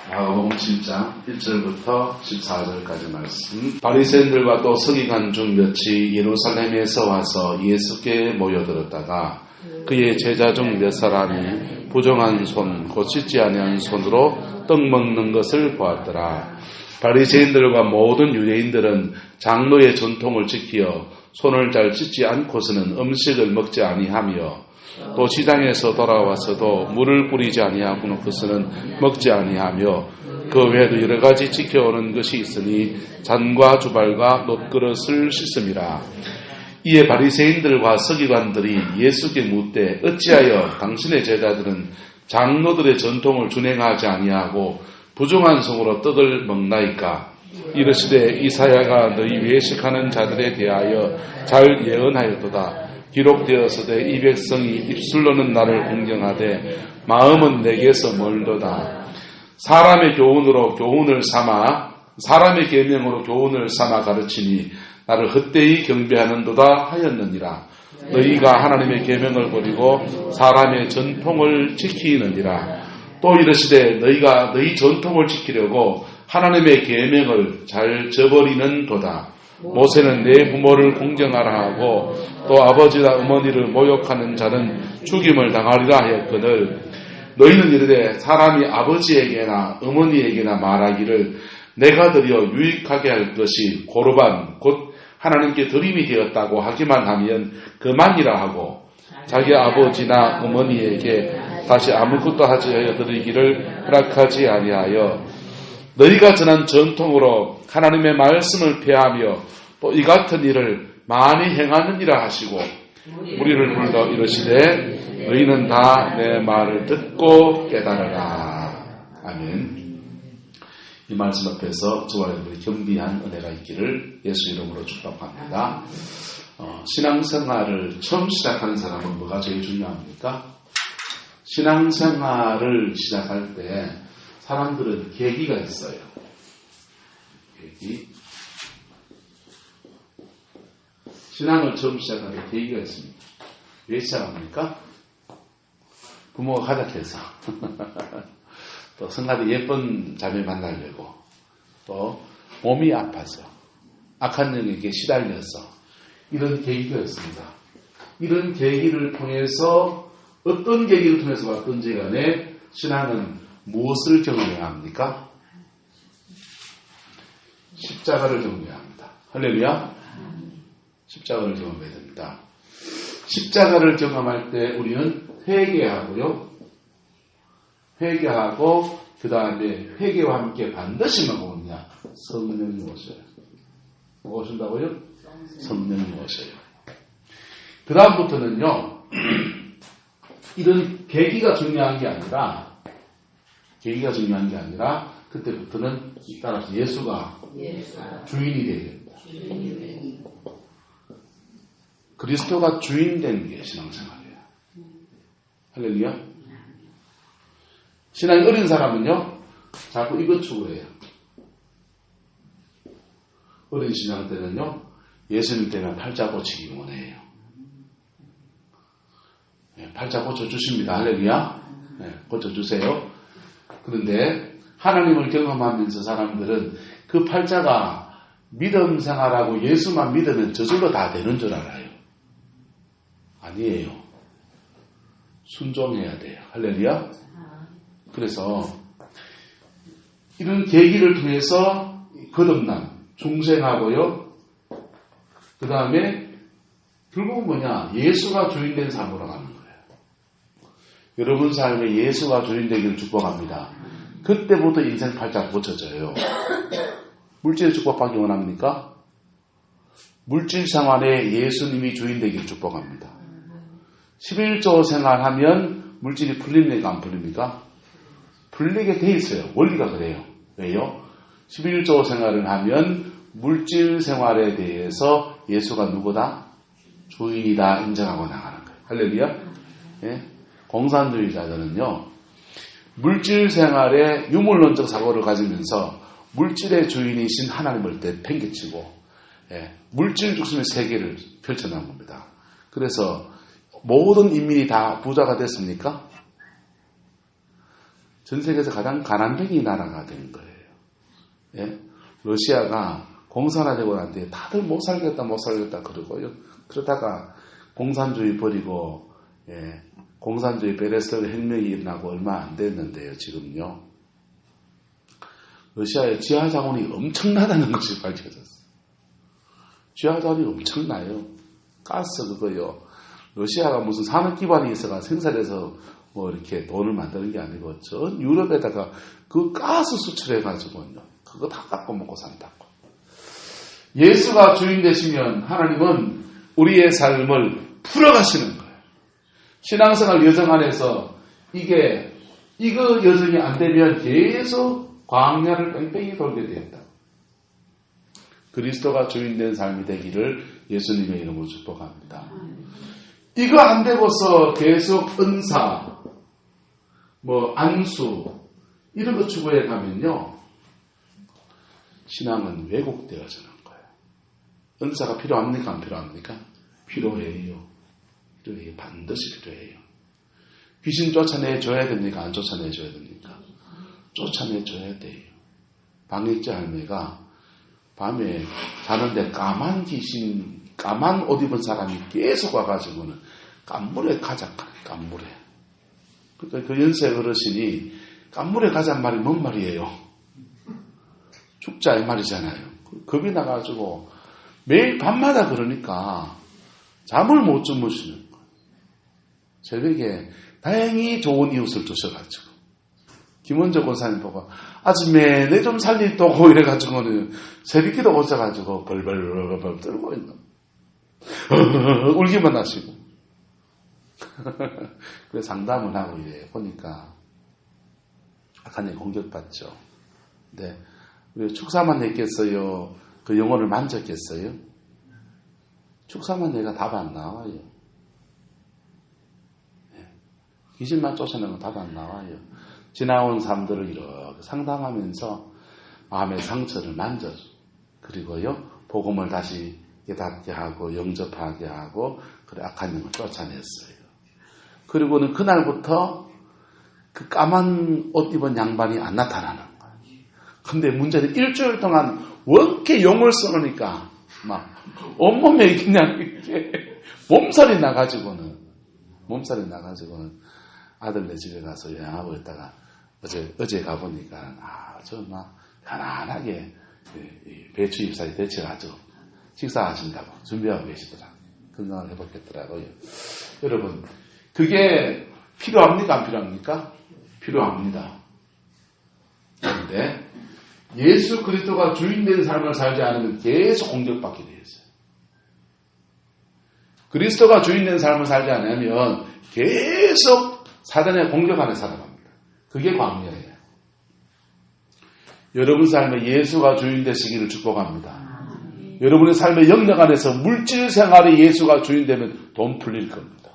마가복음 7장 1절부터 14절까지 말씀. 바리새인들과 또 서기관 중 몇이 예루살렘에서 와서 예수께 모여들었다가 그의 제자 중 몇 사람이 부정한 손, 곧 씻지 아니한 손으로 떡 먹는 것을 보았더라. 바리새인들과 모든 유대인들은 장로의 전통을 지키어 손을 잘 씻지 않고서는 음식을 먹지 아니하며 또 시장에서 돌아와서도 물을 뿌리지 아니하고는 먹지 아니하며 그 외에도 여러 가지 지켜오는 것이 있으니 잔과 주발과 놋그릇을 씻음이라. 이에 바리새인들과 서기관들이 예수께 묻되 어찌하여 당신의 제자들은 장로들의 전통을 준행하지 아니하고 부정한 성으로 떡을 먹나이까? 이르시되 이사야가 너희 외식하는 자들에 대하여 잘 예언하였도다. 기록되었으되 이 백성이 입술로는 나를 공경하되 마음은 내게서 멀도다. 사람의 계명으로 교훈을 삼아 가르치니 나를 헛되이 경배하는도다 하였느니라. 너희가 하나님의 계명을 버리고 사람의 전통을 지키느니라. 또 이르시되 너희가 너희 전통을 지키려고 하나님의 계명을 잘 저버리는도다. 모세는 내 부모를 공경하라 하고 또 아버지나 어머니를 모욕하는 자는 죽임을 당하리라 하였거늘 너희는 이르되 사람이 아버지에게나 어머니에게나 말하기를 내가 드려 유익하게 할 것이 고르반 곧 하나님께 드림이 되었다고 하기만 하면 그만이라 하고 자기 아버지나 어머니에게 다시 아무것도 하지 하여 드리기를 허락하지 아니하여 너희가 전한 전통으로 하나님의 말씀을 폐하며 또 이 같은 일을 많이 행하느니라 하시고 우리를 불러 이르시되 너희는 다 내 말을 듣고 깨달으라. 아멘. 이 말씀 앞에서 저와 여러분이 겸비한 은혜가 있기를 예수 이름으로 축복합니다. 신앙생활을 처음 시작하는 사람은 뭐가 제일 중요합니까? 신앙생활을 시작할 때 사람들은 계기가 있어요. 계기. 신앙을 처음 시작할 때 계기가 있습니다. 왜 시작합니까? 부모가 가작해서 또 성가대 예쁜 자매 만나려고 또 몸이 아파서 악한 영에게 시달려서 이런 계기가 있습니다. 이런 계기를 통해서 어떤 계기를 통해서 왔든지 간에 신앙은 무엇을 경험해야 합니까? 십자가를 경험해야 합니다. 할렐루야. 십자가를 경험해야 됩니다. 십자가를 경험할 때 우리는 회개하고 그 다음에 회개와 함께 반드시 뭐가 오느냐? 성령이 오셔요. 뭐가 오신다고요? 성령이 오셔요. 그 다음부터는요, 이런 계기가 중요한 게 아니라 그때부터는 따라서 예수가 주인이 되야 됩니다. 그리스도가 주인 되는 게 신앙생활이에요. 할렐루야. 신앙이 어린 사람은요, 자꾸 이것 추구해요. 어린 신앙 때는요, 예수님 때문에 팔자 고치기 원해요. 팔자 고쳐주십니다. 할렐루야. 고쳐주세요. 그런데 하나님을 경험하면서 사람들은 그 팔자가 믿음 생활하고 예수만 믿으면 저절로 다 되는 줄 알아요. 아니에요. 순종해야 돼요. 할렐루야. 그래서 이런 계기를 통해서 거듭남, 중생하고요. 그 다음에 결국은 뭐냐? 예수가 주인된 삶으로 가는 거예요. 여러분 삶에 예수가 주인되기를 축복합니다. 그때부터 인생 팔자 고쳐져요. 물질의 축복받기 원합니까? 물질 생활에 예수님이 주인되기를 축복합니다. 11조 생활하면 물질이 풀립니까? 안 풀립니까? 풀리게 돼 있어요. 원리가 그래요. 왜요? 11조 생활을 하면 물질 생활에 대해서 예수가 누구다? 주인이다 인정하고 나가는 거예요. 할렐루야. 예? 공산주의자들은요, 물질 생활에 유물론적 사고를 가지면서 물질의 주인이신 하나님을 내팽개치고 물질 중심의 세계를 펼쳐나온 겁니다. 그래서 모든 인민이 다 부자가 됐습니까? 전 세계에서 가장 가난뱅이 나라가 된 거예요. 예? 러시아가 공산화되고 난 뒤에 다들 못 살겠다 그러고요. 그러다가 공산주의 버리고, 예, 공산주의 베레스트로이카 혁명이 일어나고 얼마 안 됐는데요, 지금요. 러시아의 지하 자원이 엄청나다는 것이 밝혀졌어요. 지하 자원이 엄청나요. 가스 그거요. 러시아가 무슨 산업 기반이 있어가 생산해서 뭐 이렇게 돈을 만드는 게 아니고 전 유럽에다가 그 가스 수출해가지고요. 그거 다 깎고 먹고 산다고. 예수가 주인 되시면 하나님은 우리의 삶을 풀어가시는 거예요. 신앙생활 여정 안에서 이거 여정이 안 되면 계속 광야를 뺑뺑이 돌게 된다. 그리스도가 주인된 삶이 되기를 예수님의 이름으로 축복합니다. 이거 안 되고서 계속 은사, 안수 이런 거 추구해 가면요. 신앙은 왜곡되어지는 거예요. 은사가 필요합니까? 안 필요합니까? 필요해요. 반드시 필요해요. 귀신 쫓아내줘야 됩니까? 안 쫓아내줘야 됩니까? 쫓아내줘야 돼요. 방역자 할매가 밤에 자는데 까만 옷 입은 사람이 계속 와가지고는 깐물에 가자, 깐물에. 그러니까 그 연세 어르신이 깐물에 가자는 말이 뭔 말이에요? 죽자 이 말이잖아요. 겁이 나가지고 매일 밤마다 그러니까 잠을 못 주무시는 거예요. 새벽에 다행히 좋은 이웃을 두셔가지고 김원적 권사님 보고 아침에 내 좀 살리도고 이래가지고는 새벽기도 오셔가지고 벌벌 떨고 있는 울기만 하시고 그래서 상담을 하고 이래 보니까 악한에 공격받죠. 근데 왜 축사만 했겠어요? 그 영혼을 만졌겠어요? 축사만 내가 답 안 나와요. 귀신만 쫓아내면 답 안 나와요. 지나온 사람들을 이렇게 상담하면서 마음의 상처를 만져줘. 그리고요, 복음을 다시 깨닫게 하고 영접하게 하고 그래 악한 영을 쫓아냈어요. 그리고는 그날부터 그 까만 옷 입은 양반이 안 나타나는 거예요. 근데 문제는 일주일 동안 원케 용을 써놓으니까 막 온몸에 그냥 이렇게 몸살이 나가지고는 아들네 집에 가서 여행하고 있다가 어제 가보니까 저 막 편안하게 배추 잎사리 데쳐가지고 식사하신다고 준비하고 계시더라고요. 건강을 회복했더라고요. 여러분 그게 필요합니까? 안 필요합니까? 필요합니다. 그런데 예수 그리스도가 주인된 삶을 살지 않으면 계속 공격받게 되어 있어요. 그리스도가 주인된 삶을 살지 않으면 계속 사단의 공격 안에 살아갑니다. 그게 광야예요. 여러분 삶에 예수가 주인 되시기를 축복합니다. 여러분의 삶의 영역 안에서 물질 생활에 예수가 주인 되면 돈 풀릴 겁니다.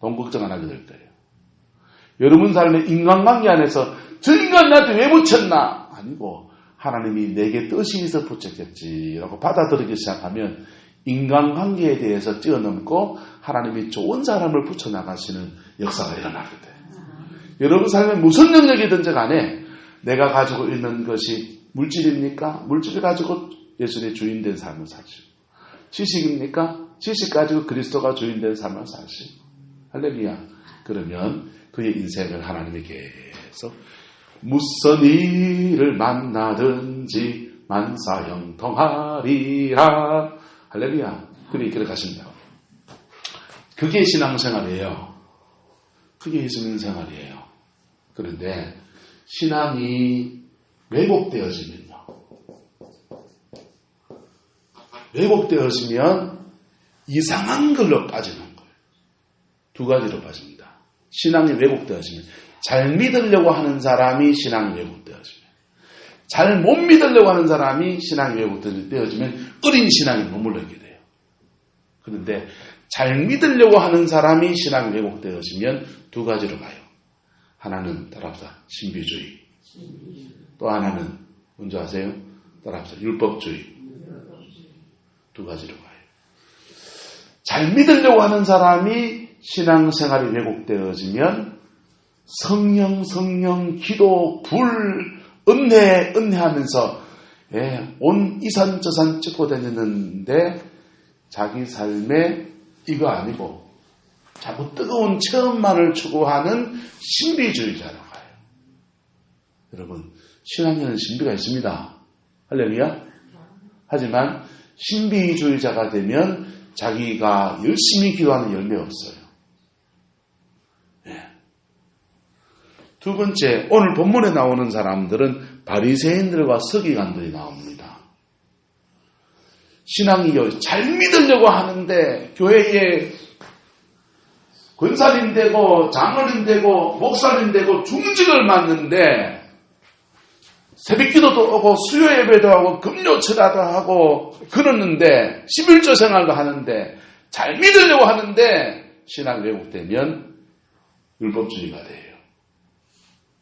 돈 걱정 안 하게 될 거예요. 여러분 삶의 인간관계 안에서 저 인간 나한테 왜 붙였나? 아니고 하나님이 내게 뜻이 있어 붙였겠지라고 받아들이기 시작하면 인간관계에 대해서 뛰어넘고 하나님이 좋은 사람을 붙여나가시는 역사가 일어나게 돼요. 여러분 삶에 무슨 영역이든지 간에 내가 가지고 있는 것이 물질입니까? 물질을 가지고 예수님의 주인된 삶을 사시고 지식입니까? 지식 가지고 그리스도가 주인된 삶을 사시고 할렐루야. 그러면 그의 인생을 하나님이 계속 무슨 일을 만나든지 만사형통하리라. 할렐루야. 그렇게 기록하십니다. 그게 신앙생활이에요. 그게 예수님 생활이에요. 그런데 신앙이 왜곡되어지면 이상한 걸로 빠지는 거예요. 두 가지로 빠집니다. 신앙이 왜곡되어지면 잘 믿으려고 하는 사람이 신앙이 왜곡되어지면 잘 못 믿으려고 하는 사람이 신앙이 왜곡되어지면 어린 신앙이 머물러게 돼요. 그런데 잘 믿으려고 하는 사람이 신앙이 왜곡되어지면 두 가지로 가요. 하나는 따라합시다. 신비주의. 또 하나는 뭔지 아세요? 따라합시다. 율법주의. 두 가지로 가요. 잘 믿으려고 하는 사람이 신앙생활이 왜곡되어지면 성령 성령 기도 불 은혜 하면서 온 이산 저산 찍고 다니는데 자기 삶에 이거 아니고 자꾸 뜨거운 체험만을 추구하는 신비주의자로 가요. 여러분, 신앙에는 신비가 있습니다. 할렐루야. 하지만 신비주의자가 되면 자기가 열심히 기도하는 열매가 없어요. 두 번째, 오늘 본문에 나오는 사람들은 바리새인들과 서기관들이 나옵니다. 신앙이 잘 믿으려고 하는데 교회에 권사님 되고 장로님 되고 목사님 되고 중직을 맡는데 새벽기도도 오고 수요 예배도 하고 금요철야도 하고 그러는데 11조 생활도 하는데 잘 믿으려고 하는데 신앙 왜곡되면 율법주의가 돼요.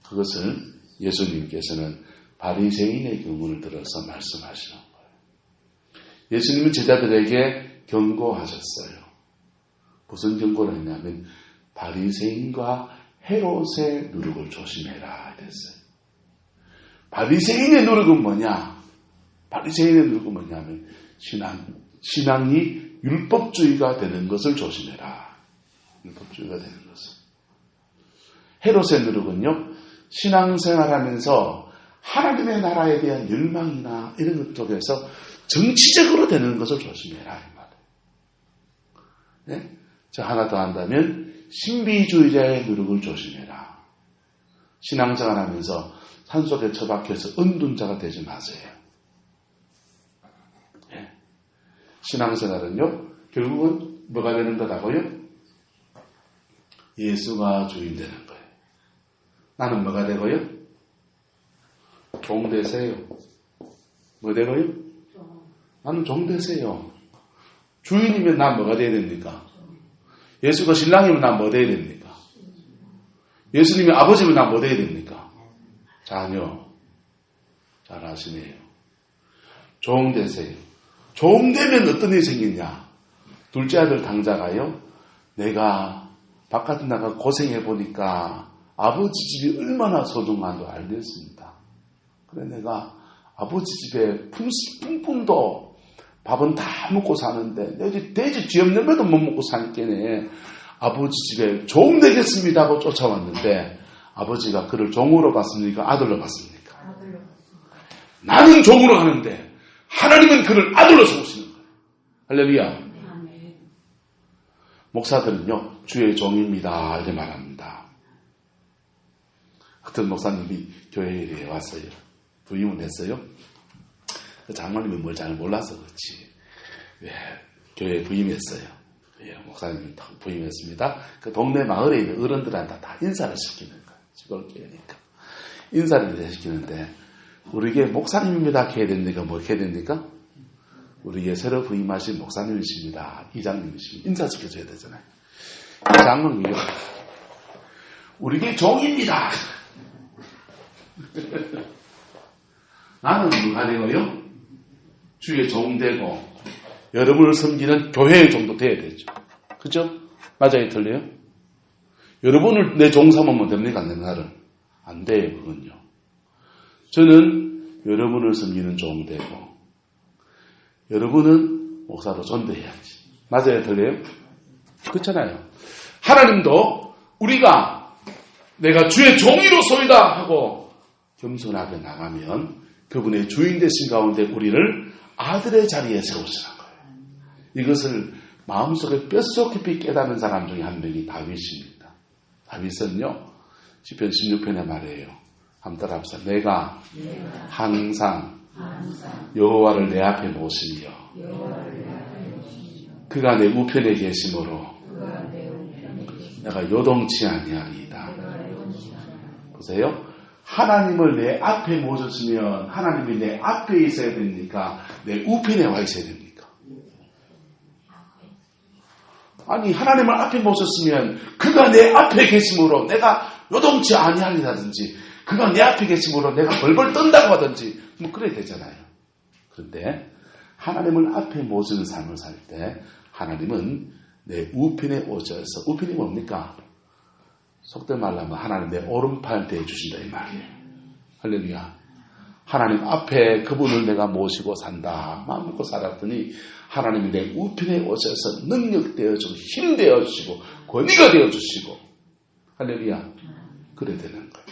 그것을 예수님께서는 바리새인의 경우를 들어서 말씀하시는 거예요. 예수님은 제자들에게 경고하셨어요. 무슨 경고를 했냐면 바리새인과 헤롯의 누룩을 조심해라 그랬어요. 바리새인의 누룩은 뭐냐? 바리새인의 누룩은 뭐냐면 신앙이 율법주의가 되는 것을 조심해라. 율법주의가 되는 것을. 헤롯의 누룩은요, 신앙생활하면서 하나님의 나라에 대한 열망이나 이런 것 쪽에서 정치적으로 되는 것을 조심해라 이 말이에요. 네? 자, 하나 더 한다면 신비주의자의 누룩을 조심해라. 신앙생활하면서 산속에 처박혀서 은둔자가 되지 마세요. 네? 신앙생활은요, 결국은 뭐가 되는 거라고요? 예수가 주인 되는 거예요. 나는 뭐가 되고요? 종 되세요. 뭐 되고요? 나는 종 되세요. 주인이면 난 뭐가 돼야 됩니까? 예수가 신랑이면 난 뭐 돼야 됩니까? 예수님이 아버지면 난 뭐 돼야 됩니까? 자녀. 잘 아시네요. 종 되세요. 종 되면 어떤 일이 생기냐? 둘째 아들 당자가요, 내가 바깥에 나가 고생해 보니까 아버지 집이 얼마나 소중한지 알겠습니다. 그래 내가 아버지 집에 품품도 밥은 다 먹고 사는데 내 돼지 쥐없는 배도 못 먹고 사니까네 아버지 집에 종 되겠습니다 하고 쫓아왔는데 아버지가 그를 종으로 봤습니까? 아들로 봤습니까? 아들로 봤습니다. 나는 종으로 하는데 하나님은 그를 아들로 세우시는 거예요. 할렐루야. 목사들은요, 주의 종입니다 이렇게 말합니다. 어떤 목사님이 교회에 왔어요. 부임을 했어요. 장로님이 뭘 잘 몰라서 그렇지. 교회에 부임했어요. 목사님이 부임했습니다. 그 동네 마을에 있는 어른들한테 다 인사를 시키는 거예요. 시골 교회니까. 인사를 시키는데 우리에게 목사님입니다 해야 됩니까? 뭐 해야 됩니까? 우리에게 새로 부임하신 목사님이십니다. 이장님이십니다. 인사시켜줘야 되잖아요. 장로님이요. 우리에게 종입니다. 나는 누가 되고요? 주의 종 되고 여러분을 섬기는 교회의 종도 돼야 되죠. 그죠? 맞아요? 틀려요? 여러분을 내 종 삼으면 됩니까? 내 나를? 안 돼요. 그건요. 저는 여러분을 섬기는 종 되고 여러분은 목사로 전도해야지. 맞아요? 틀려요? 그렇잖아요. 하나님도 우리가 내가 주의 종이로소이다 하고 겸손하게 나가면 그분의 주인 되신 가운데 우리를 아들의 자리에 세우시는 거예요. 이것을 마음속에 뼛속 깊이 깨닫는 사람 중에 한 명이 다윗입니다. 다윗은요, 시편 16편에 말해요. 한번 따라합시다. 내가 항상 여호와를 내 앞에 모시며 그가 내 우편에 계심으로 내가 요동치 아니하리이다. 보세요. 하나님을 내 앞에 모셨으면 하나님이 내 앞에 있어야 됩니까? 내 우편에 와 있어야 됩니까? 아니, 하나님을 앞에 모셨으면 그가 내 앞에 계심으로 내가 요동치 아니하리라든지 그가 내 앞에 계심으로 내가 벌벌 떤다고 하든지 뭐 그래야 되잖아요. 그런데 하나님을 앞에 모시는 삶을 살 때 하나님은 내 우편에 오셔서, 우편이 뭡니까? 속된 말로 하면 하나님 내 오른팔 대해주신다 이 말이에요. 할렐루야. 하나님 앞에 그분을 내가 모시고 산다. 마음 먹고 살았더니 하나님이 내 우편에 오셔서 능력 되어주고 힘 되어주시고 권위가 되어주시고 할렐루야. 그래 되는 거예요.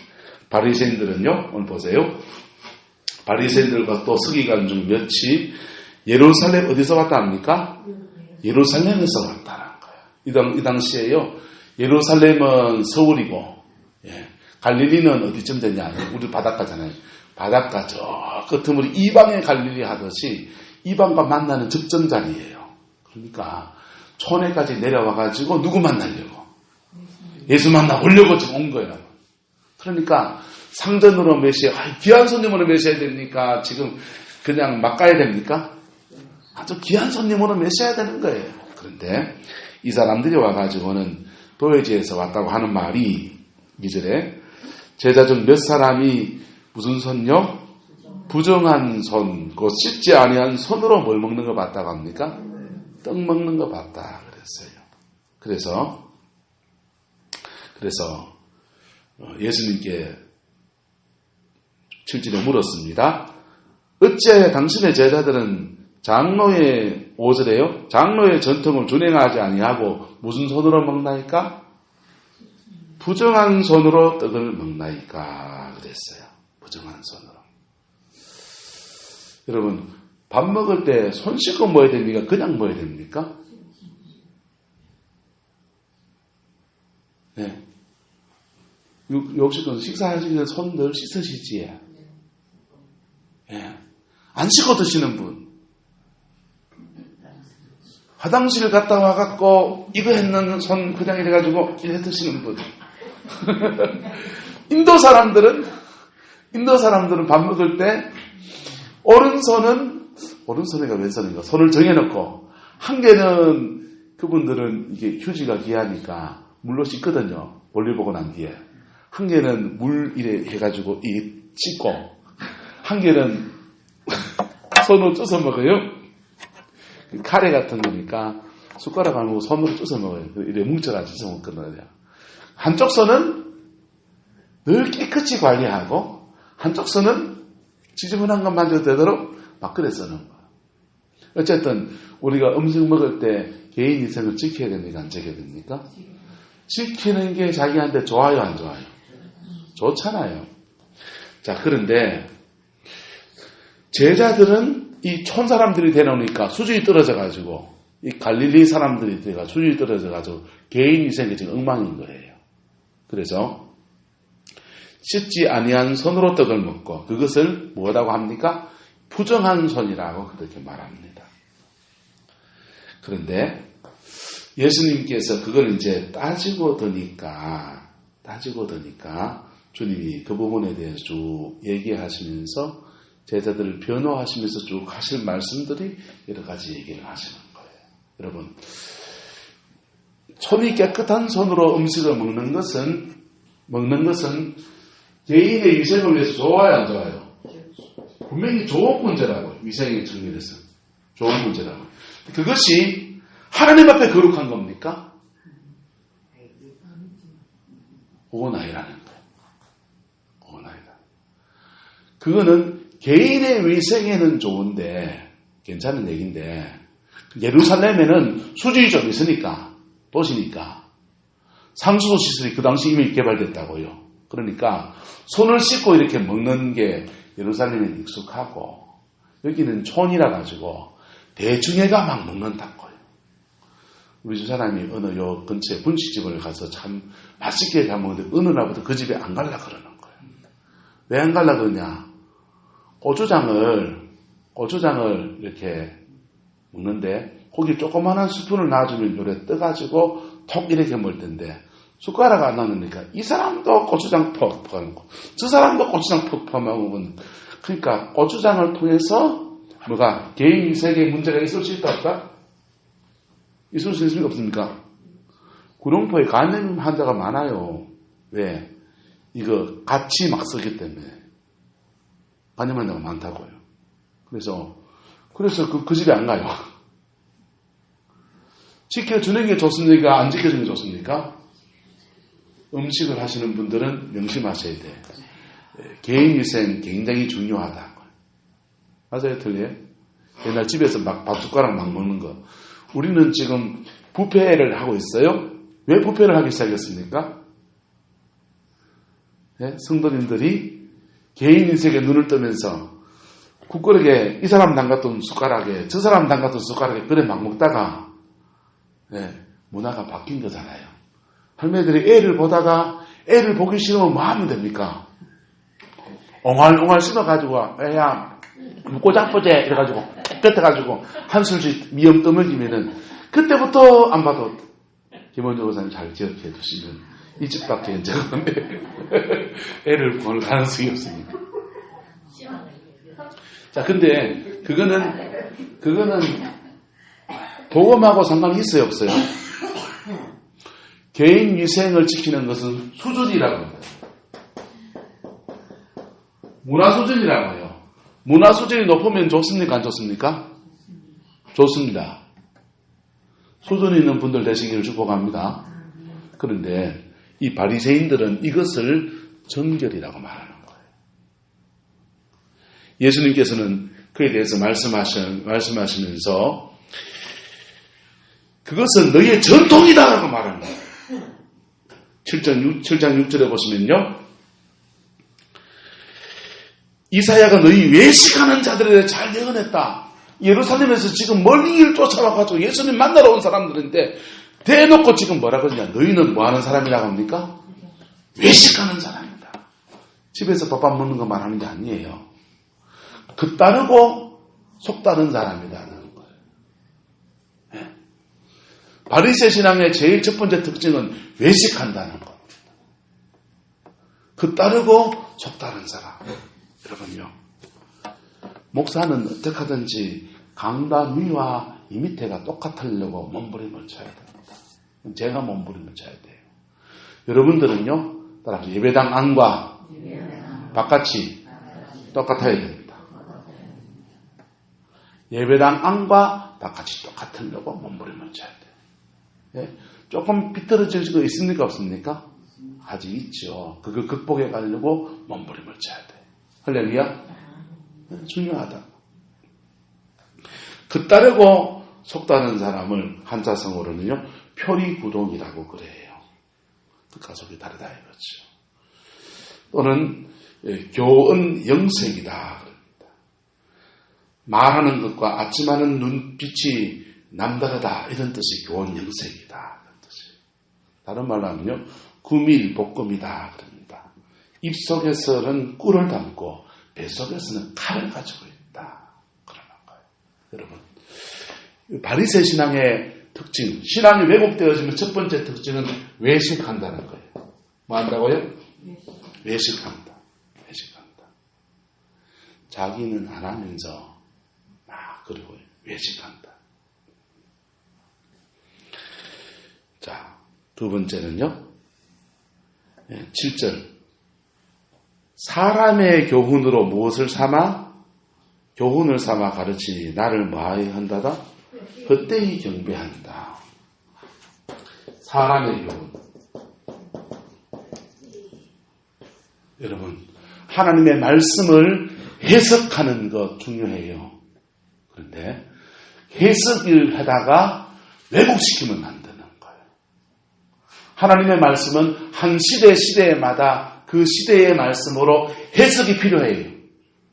바리새인들은요. 오늘 보세요. 바리새인들과 또 서기관 중 몇이 예루살렘 어디서 왔다 합니까? 예루살렘에서 왔다는 거예요. 이 당시에요. 예루살렘은 서울이고 갈릴리는 어디쯤 되냐? 우리 바닷가잖아요. 바닷가 저 끝으로 이방의 갈릴리 하듯이 이방과 만나는 적정 자리예요. 그러니까 촌에까지 내려와가지고 누구 만나려고? 예수 만나보려고 지금 온 거예요. 그러니까 상전으로 메시아, 귀한 손님으로 메시아야 됩니까? 지금 그냥 막 가야 됩니까? 아주 귀한 손님으로 메시아야 되는 거예요. 그런데 이 사람들이 와가지고는 도회지에서 왔다고 하는 말이 2절에 제자 중 몇 사람이 무슨 손요? 부정한 손, 곧 씻지 아니한 손으로 뭘 먹는 거 봤다고 합니까? 떡 먹는 거 봤다 그랬어요. 그래서 예수님께 7절에 물었습니다. 어찌하여 당신의 제자들은 장로의 5절에요. 장로의 전통을 준행하지 아니하고 무슨 손으로 먹나이까? 부정한 손으로 떡을 먹나이까 그랬어요. 부정한 손으로. 여러분 밥 먹을 때 손 씻고 먹어야 됩니까? 그냥 먹어야 됩니까? 네. 역시도 식사하시기 전에 손 늘 씻으시지. 예. 안 씻고 드시는 분. 화장실 갔다 와갖고 이거 했는 손 그냥 이래가지고 이래 드시는 분. 인도 사람들은 밥 먹을 때 오른손인가 왼손인가 손을 정해놓고 한 개는 그분들은 이게 휴지가 귀하니까 물로 씻거든요. 볼일 보고 난 뒤에. 한 개는 물 이래 해가지고 이 씻고 한 개는 손으로 쪄서 먹어요. 카레 같은 거니까 숟가락 안 먹고 손으로 쪄서 먹어요. 이래 뭉쳐가지고 쪄서 먹거든요. 한쪽 손은 늘 깨끗이 관리하고 한쪽 손은 지저분한 것 만져도 되도록 막걸리 쓰는 거예요. 어쨌든 우리가 음식 먹을 때 개인 위생을 지켜야 됩니까? 안 지켜야 됩니까? 지키는 게 자기한테 좋아요? 안 좋아요? 좋잖아요. 자, 그런데 제자들은 이 촌 사람들이 되놓으니까 수준이 떨어져가지고 이 갈릴리 사람들이 돼가 수준이 떨어져가지고 개인 위생이 지금 엉망인 거예요. 그래서 씻지 아니한 손으로 떡을 먹고 그것을 뭐라고 합니까? 부정한 손이라고 그렇게 말합니다. 그런데 예수님께서 그걸 이제 따지고 드니까 주님이 그 부분에 대해서 쭉 얘기하시면서 제자들을 변호하시면서 쭉 하실 말씀들이 여러 가지 얘기를 하시는 거예요. 여러분, 손이 깨끗한 손으로 음식을 먹는 것은 개인의 위생을 위해서 좋아요, 안 좋아요? 분명히 좋은 문제라고, 위생의 측면에서 좋은 문제라고. 그것이 하나님 앞에 거룩한 겁니까? 그건 아니라는 거예요. 그건 아니다. 그거는 개인의 위생에는 좋은데 괜찮은 얘기인데 예루살렘에는 수준이 좀 있으니까 도시니까 상수도 시설이 그 당시 이미 개발됐다고요. 그러니까 손을 씻고 이렇게 먹는 게 예루살렘에 익숙하고 여기는 촌이라 가지고 대중애가 막 먹는다고요. 우리 집 사람이 어느 요 근처에 분식집을 가서 참 맛있게 잘 먹는데 어느 날부터 그 집에 안 갈라 그러는 거예요. 왜 안 갈라 그러냐? 고추장을 이렇게 먹는데 거기 조그만한 스푼을 놔주면 요래 떠가지고 톡 이렇게 먹을 텐데 숟가락 안 놔놓으니까 이 사람도 고추장 퍽 퍼먹고 저 사람도 고추장 퍽 퍼먹으면 그러니까 고추장을 통해서 뭐가 개인 위생에 문제가 있을 수 있다 없다? 있을 수 있습니까 없습니까? 구룡포에 간염 환자가 많아요. 왜? 이거 같이 막 쓰기 때문에 간염 환자가 많다고요. 그래서 그 집에 안 가요. 지켜주는 게 좋습니까? 안 지켜주는 게 좋습니까? 음식을 하시는 분들은 명심하셔야 돼요. 개인위생 굉장히 중요하다. 맞아요, 틀려요? 옛날 집에서 막 밥숟가락 막 먹는 거. 우리는 지금 뷔페를 하고 있어요. 왜 뷔페를 하기 시작했습니까? 네? 성도님들이 개인위생에 눈을 뜨면서 국그릇에 이 사람 담갔던 숟가락에 저 사람 담갔던 숟가락에 그래 막 먹다가 문화가 바뀐 거잖아요. 할머니들이 애를 보다가 애를 보기 싫으면 뭐 하면 됩니까? 옹알옹알 씹어가지고 야 꼬작보제 이래가지고 뺏어가지고 한술씩 미염 떠먹이면은 그때부터 안 봐도 김원조 교사님 잘 기억해 두시면 이 집밖에 적은 애를 볼 가능성이 없으니까. 자, 근데 그거는 복음하고 상관이 있어요, 없어요? 개인 위생을 지키는 것은 수준이라고 합니다. 문화 수준이라고 해요. 문화 수준이 높으면 좋습니까? 안 좋습니까? 좋습니다. 수준 있는 분들 되시기를 축복합니다. 그런데 이 바리새인들은 이것을 정결이라고 말하는 거예요. 예수님께서는 그에 대해서 말씀하시면서 그것은 너희의 전통이다라고 말하는 거예요. 7장 6절에 보시면요. 이사야가 너희 외식하는 자들에 대해 잘 예언했다. 예루살렘에서 지금 멀리 쫓아와가지고 예수님 만나러 온 사람들인데 대놓고 지금 뭐라 그러냐. 너희는 뭐 하는 사람이라고 합니까? 외식하는 사람이다. 집에서 밥밥 먹는 거 말하는 게 아니에요. 그 따르고 속 따른 사람이라는 거예요. 네. 바리새 신앙의 제일 첫 번째 특징은 외식한다는 겁니다. 그 따르고 속 따른 사람. 여러분요. 목사는 어떻게 하든지 강단 위와 이 밑에가 똑같으려고 몸부림을 쳐야 됩니다. 제가 몸부림을 쳐야 돼요. 여러분들은요. 따라서 예배당 안과 바깥이 똑같아야 됩니다. 예배당 안과 바깥이 똑같으려고 몸부림을 쳐야 돼요. 예? 조금 비틀어질 수 있습니까? 없습니까? 아직 있죠. 그걸 극복해 가려고 몸부림을 쳐야 돼요. 할렐루야. 중요하다. 그 따르고 속 따른 사람을 한자성어로는요. 표리구동이라고 그래요. 뜻과 속이 다르다 이거죠. 또는 교은 영색이다. 말하는 것과 아침하는 눈빛이 남다르다. 이런 뜻이 교은 영색이다. 이런 뜻이에요. 다른 말로 하면요. 구밀복금이다. 그럽니다. 입속에서는 꿀을 담고 뱃속에서는 칼을 가지고 있다. 그러는 거예요. 여러분, 바리새 신앙의 특징, 신앙이 왜곡되어지면 첫 번째 특징은 외식한다는 거예요. 뭐 한다고요? 외식한다. 외식한다. 자기는 안 하면서 막 그리고 외식한다. 자, 두 번째는요. 7절. 사람의 교훈으로 무엇을 삼아? 교훈을 삼아 가르치니 나를 뭐하여 한다다? 헛되이 경배한다. 사람의 교훈. 여러분, 하나님의 말씀을 해석하는 것 중요해요. 그런데 해석을 하다가 왜곡시키면 안 되는 거예요. 하나님의 말씀은 한 시대마다 그 시대의 말씀으로 해석이 필요해요.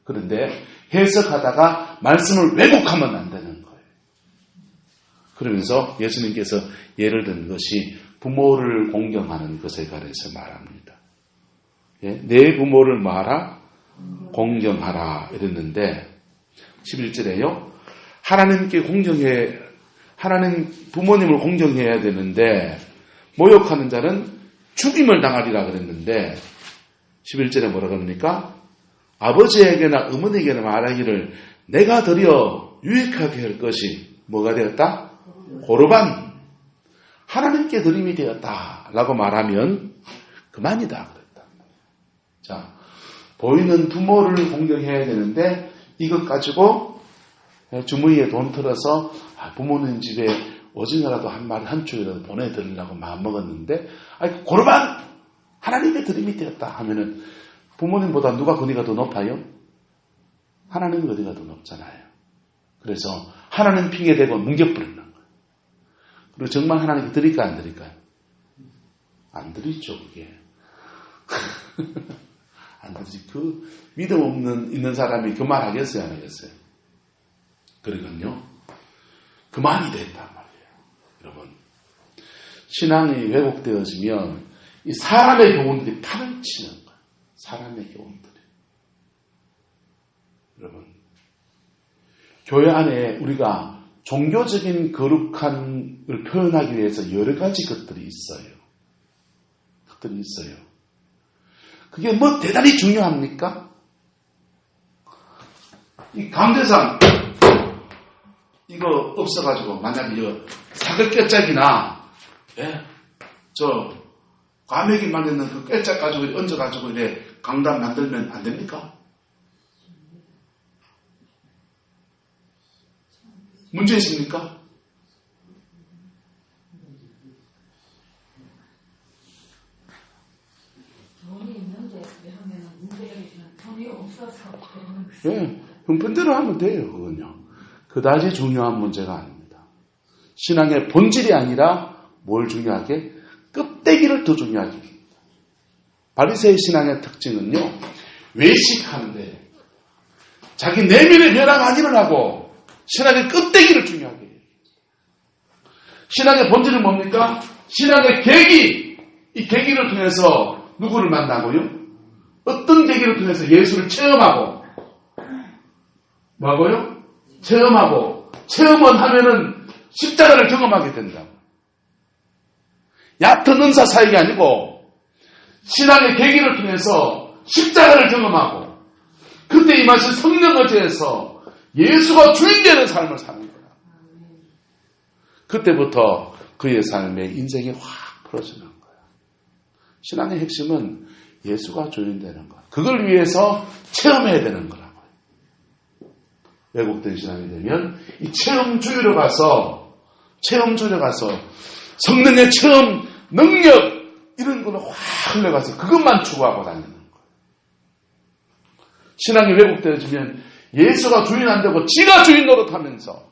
그런데 해석하다가 말씀을 왜곡하면 안 되는 거예요. 그러면서 예수님께서 예를 든 것이 부모를 공경하는 것에 관해서 말합니다. 예? 내 부모를 뭐하라? 공경하라 이랬는데 11절에요. 하나님 부모님을 공경해야 되는데 모욕하는 자는 죽임을 당하리라 그랬는데 11절에 뭐라 그럽니까? 아버지에게나 어머니에게나 말하기를 내가 드려 유익하게 할 것이 뭐가 되었다? 고르반. 하나님께 드림이 되었다. 라고 말하면 그만이다. 그랬다. 자, 보이는 부모를 공경해야 되는데 이것 가지고 주머니에 돈 틀어서 부모님 집에 오징어라도 한 마리 한 축이라도 보내드리려고 마음먹었는데 고르반 하나님의 드림이 되었다 하면은 부모님보다 누가 권위가 더 높아요? 하나님의 권위가 더 높잖아요. 그래서 하나님 핑계대고 뭉겨버리는 거예요. 그리고 정말 하나님께 드릴까요? 안 드릴까요? 안 드리죠, 그게. 안 드리지. 그 믿음 있는 사람이 그 말 하겠어요? 안 하겠어요? 그러니까요. 그만이 됐단 말이에요. 여러분. 신앙이 왜곡되어지면 이 사람의 교훈들이 판을 치는 거예요. 사람의 교훈들이. 여러분. 교회 안에 우리가 종교적인 거룩함을 표현하기 위해서 여러 가지 것들이 있어요. 그게 뭐 대단히 중요합니까? 이 감대상 이거 없어가지고 만약에 이거 사극깨짝이나 저 과메기 만드는 그 깨짝 가지고 얹어가지고 이래 강단 만들면 안 됩니까? 문제 있습니까? 돈이 있는데 하면 문제가 있지만 돈이 없어서 형편대로 하면 돼요. 그건요. 그다지 중요한 문제가 아닙니다. 신앙의 본질이 아니라 뭘 중요하게? 껍데기를 더 중요하게 합니다. 바리새의 신앙의 특징은요. 외식하는데 자기 내면의 변화가 안 일어나고 신앙의 껍데기를 중요하게 해요. 신앙의 본질은 뭡니까? 신앙의 계기, 이 계기를 통해서 누구를 만나고요? 어떤 계기를 통해서 예수를 체험하고 뭐하고요? 체험은 하면은 십자가를 경험하게 된다고. 얕은 은사 사역이 아니고 신앙의 계기를 통해서 십자가를 경험하고 그때 임하신 성령을 제해서 예수가 주인되는 삶을 사는 거야. 그때부터 그의 삶의 인생이 확 풀어지는 거야. 신앙의 핵심은 예수가 주인되는 거야. 그걸 위해서 체험해야 되는 거라고요. 왜곡된 신앙이 되면 이 체험주의로 가서 성령의 체험, 능력 이런 걸로 확 흘러가서 그것만 추구하고 다니는 거예요. 신앙이 왜곡되어지면 예수가 주인 안 되고 지가 주인 노릇하면서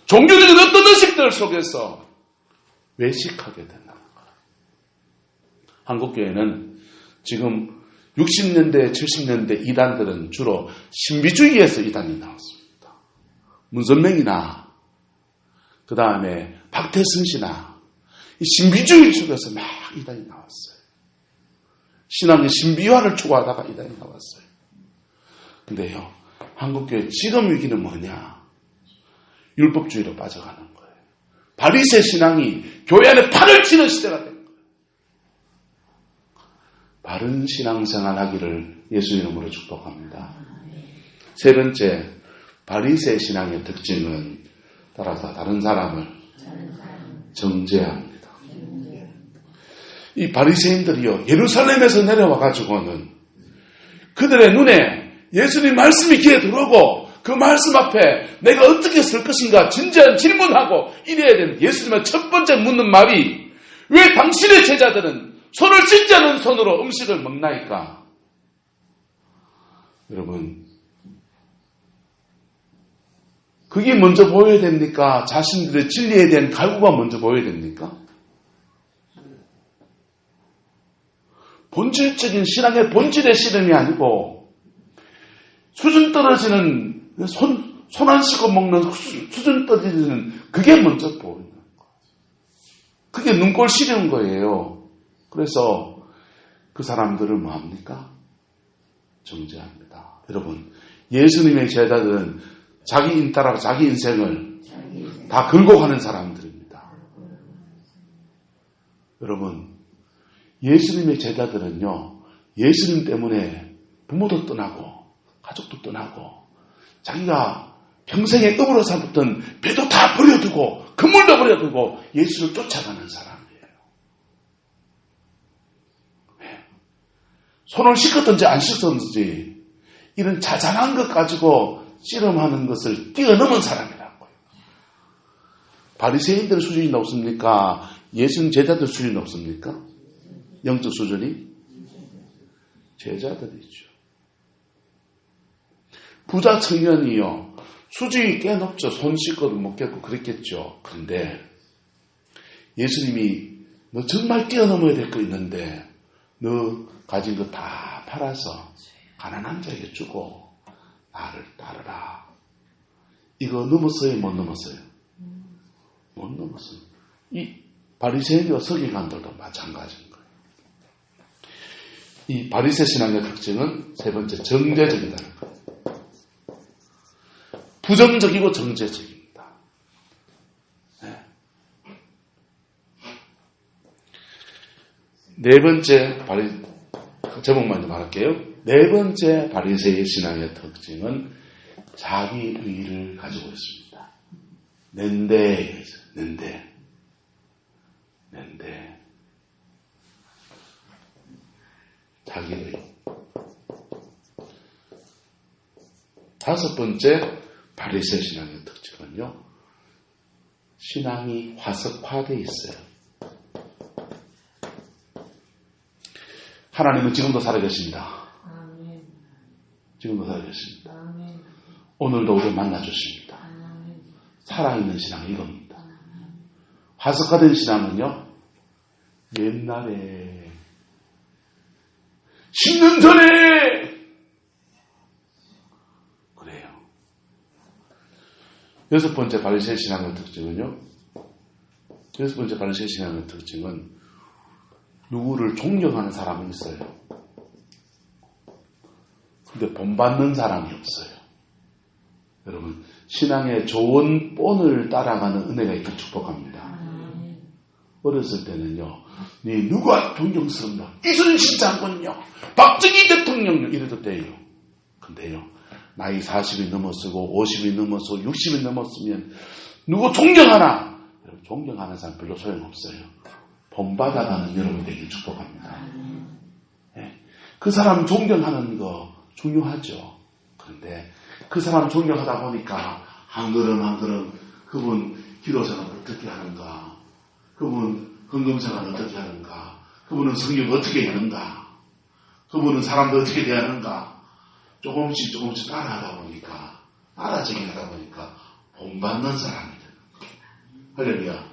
종교적인 어떤 의식들 속에서 외식하게 된다는 거예요. 한국교회는 지금 60년대, 70년대 이단들은 주로 신비주의에서 이단이 나왔습니다. 문선명이나 그 다음에 박태선 씨나 이 신비주의 속에서 막 이단이 나왔어요. 신앙의 신비화를 추구하다가 이단이 나왔어요. 근데요, 한국교회 지금 위기는 뭐냐? 율법주의로 빠져가는 거예요. 바리새 신앙이 교회 안에 판을 치는 시대가 된 거예요. 바른 신앙생활 하기를 예수 이름으로 축복합니다. 세 번째, 바리새 신앙의 특징은 따라서 다른 사람을 정죄합니다. 이 바리새인들이요, 예루살렘에서 내려와가지고는 그들의 눈에 예수님 말씀이 귀에 들어오고 그 말씀 앞에 내가 어떻게 설 것인가 진지한 질문하고 이래야 되는 예수님의 첫 번째 묻는 말이 왜 당신의 제자들은 손을 씻지 않은 손으로 음식을 먹나이까? 여러분, 그게 먼저 보여야 됩니까? 자신들의 진리에 대한 갈구가 먼저 보여야 됩니까? 본질적인 신앙의 본질의 씨름이 아니고 수준 떨어지는 손 안 씻고 먹는 수준 떨어지는 그게 먼저 보이는 거예요. 그게 눈꼴 시리는 거예요. 그래서 그 사람들을 뭐합니까? 정죄합니다. 여러분, 예수님의 제자들은 자기 인따라 자기 인생을 다 걸고 가는 사람들입니다. 여러분, 예수님의 제자들은요, 예수님 때문에 부모도 떠나고 가족도 떠나고 자기가 평생에 업으로 살았던 배도 다 버려두고 건물도 버려두고 예수를 쫓아가는 사람이에요. 손을 씻었든지 안 씻었든지 이런 자잘한 것 가지고 씨름하는 것을 뛰어넘은 사람이라고요. 바리새인들 수준이 높습니까? 예수님 제자들 수준이 높습니까? 영적 수준이 제자들이죠. 부자 청년이요. 수준이 꽤 높죠. 손 씻고도 못 겠고 그랬겠죠. 그런데 예수님이 너 정말 뛰어넘어야 될 거 있는데 너 가진 거 다 팔아서 가난한 자에게 주고 나를 따르라. 이거 넘었어요? 못 넘었어요? 못 넘었어요. 이 바리새인과 서기관들도 마찬가지인 거예요. 이 바리새 신앙의 특징은 세 번째 정제적이다는 거예요. 부정적이고 정제적입니다. 네. 네 번째 제목만 말할게요. 네 번째 바리새의 신앙의 특징은 자기의를 가지고 있습니다. 낸데. 자기의. 다섯 번째 바리새 신앙의 특징은요. 신앙이 화석화되어 있어요. 하나님은 지금도 살아계십니다. 지금도 살아계십니다. 오늘도 우리를 만나주십니다. 살아있는 신앙이 이겁니다. 화석화된 신앙은요. 옛날에 10년 전에 그래요. 여섯 번째 바리새 신앙의 특징은요. 여섯 번째 바리새 신앙의 특징은 누구를 존경하는 사람은 있어요. 근데 본받는 사람이 없어요. 여러분 신앙의 좋은 본을 따라가는 은혜가 있길 축복합니다. 어렸을 때는요. 네 누가 존경스럽나? 이순신 장군요. 박정희 대통령요. 이래도 돼요. 근데요. 나이 40이 넘었고 50이 넘었고 60이 넘었으면 누구 존경하나? 여러분 존경하는 사람 별로 소용없어요. 본받아가는 여러분 되길 축복합니다. 네. 그 사람 존경하는 거 중요하죠. 그런데 그 사람 존경하다 보니까 한 걸음 한 걸음 그분 기도생활 어떻게 하는가? 그분 헌금생활 어떻게 하는가? 그분은 성경 어떻게 읽는가? 그분은 사람들 어떻게 대하는가? 조금씩 따라하다 보니까 따라쟁이 하다 보니까 본받는 사람이 되는 거예요. 할렐루야.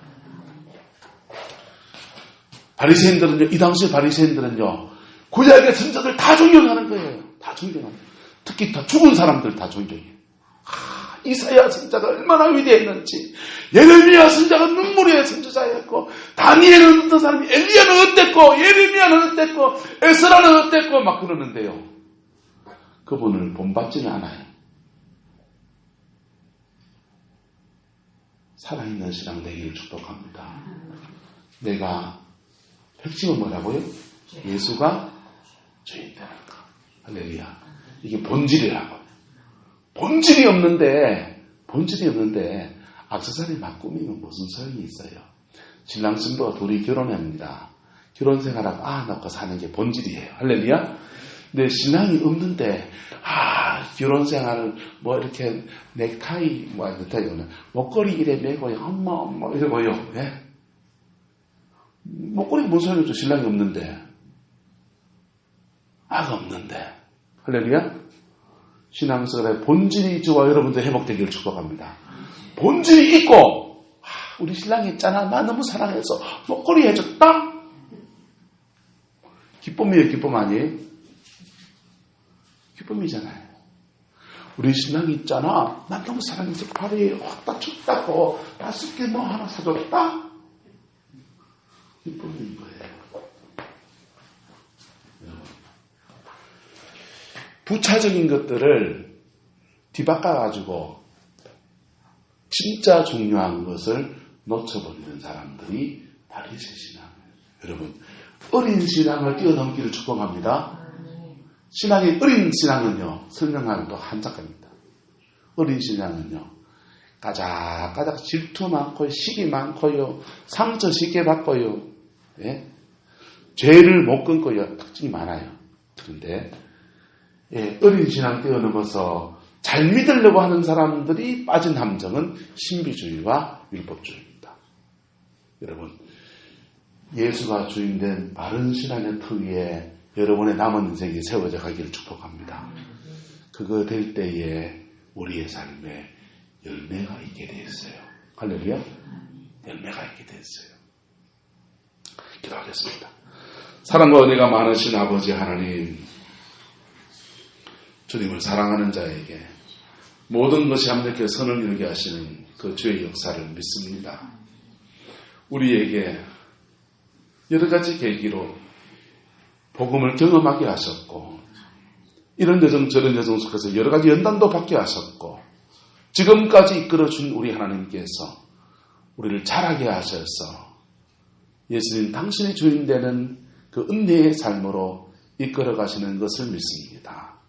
바리새인들은요, 이 당시 바리새인들은요, 구약의 선자들 다 존경하는 거예요. 다 존경합니다. 특히 다 죽은 사람들 다 존경해요. 이사야 선자가 얼마나 위대했는지, 예레미야 선자가 눈물의 선지자였고, 다니엘은 어떤 사람이, 엘리야는 어땠고, 예레미야는 어땠고, 에스라는 어땠고, 막 그러는데요. 그분을 본받지는 않아요. 살아있는 신앙 되기를 축복합니다. 내가 핵심은 뭐라고요? 예수가 주인 되는 거. 할렐루야. 이게 본질이라고. 본질이 없는데 액세서리 막 꾸미면 무슨 소용이 있어요. 신랑 신부가 둘이 결혼합니다. 결혼 생활하고 낳고 사는 게 본질이에요. 할렐루야. 근데 신앙이 없는데 결혼 생활을 뭐 이렇게 넥타이 목걸이 이래 매고요. 엄마 이러고요. 예? 목걸이가 무슨 소용이 없죠. 신랑이 없는데. 없는데. 할렐루야. 신앙생활의 본질이 저와 여러분들 회복되기를 축복합니다. 본질이 있고 우리 신랑이 있잖아. 나 너무 사랑해서 목걸이 해줬다. 기쁨이에요. 기쁨 아니에요? 기쁨이잖아요. 우리 신랑이 있잖아. 나 너무 사랑해서 팔이 확 춥다고 5개 뭐 하나 사줬다. 기쁨인 거예요. 부차적인 것들을 뒤바꿔가지고 진짜 중요한 것을 놓쳐버리는 사람들이 바리새 신앙이에요. 여러분 어린 신앙을 뛰어넘기를 축복합니다. 신앙의 어린 신앙은요. 설명하는 또 한작가입니다. 어린 신앙은요. 까작까작 질투 많고요. 시기 많고요. 상처 쉽게 받고요. 예? 죄를 못 끊고요. 특징이 많아요. 그런데 어린 신앙 뛰어넘어서 잘 믿으려고 하는 사람들이 빠진 함정은 신비주의와 율법주의입니다. 여러분 예수가 주인된 바른 신앙의 틀 위에 여러분의 남은 인생이 세워져 가기를 축복합니다. 그거 될 때에 우리의 삶에 열매가 있게 되었어요. 할렐루야. 열매가 있게 되었어요. 기도하겠습니다. 사랑과 은혜가 많으신 아버지 하나님, 주님을 사랑하는 자에게 모든 것이 함께 선을 이루게 하시는 그 주의 역사를 믿습니다. 우리에게 여러 가지 계기로 복음을 경험하게 하셨고, 이런 여정 저런 여정 속에서 여러 가지 연단도 받게 하셨고, 지금까지 이끌어준 우리 하나님께서 우리를 자라게 하셔서 예수님 당신의 주인 되는 그 은혜의 삶으로 이끌어 가시는 것을 믿습니다.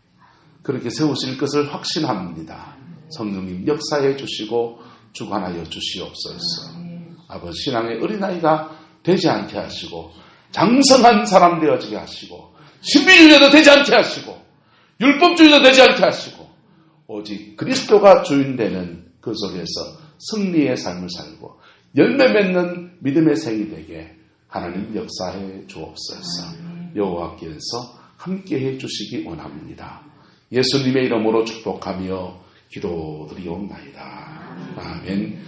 그렇게 세우실 것을 확신합니다. 성령님 역사해 주시고 주관하여 주시옵소서. 아버지, 신앙의 어린아이가 되지 않게 하시고 장성한 사람 되어지게 하시고 신비주의자도 되지 않게 하시고 율법주의자도 되지 않게 하시고 오직 그리스도가 주인 되는 그 속에서 승리의 삶을 살고 열매 맺는 믿음의 생이 되게 하나님 역사해 주옵소서. 여호와께서 함께해 주시기 원합니다. 예수님의 이름으로 축복하며 기도드리옵나이다. 아멘.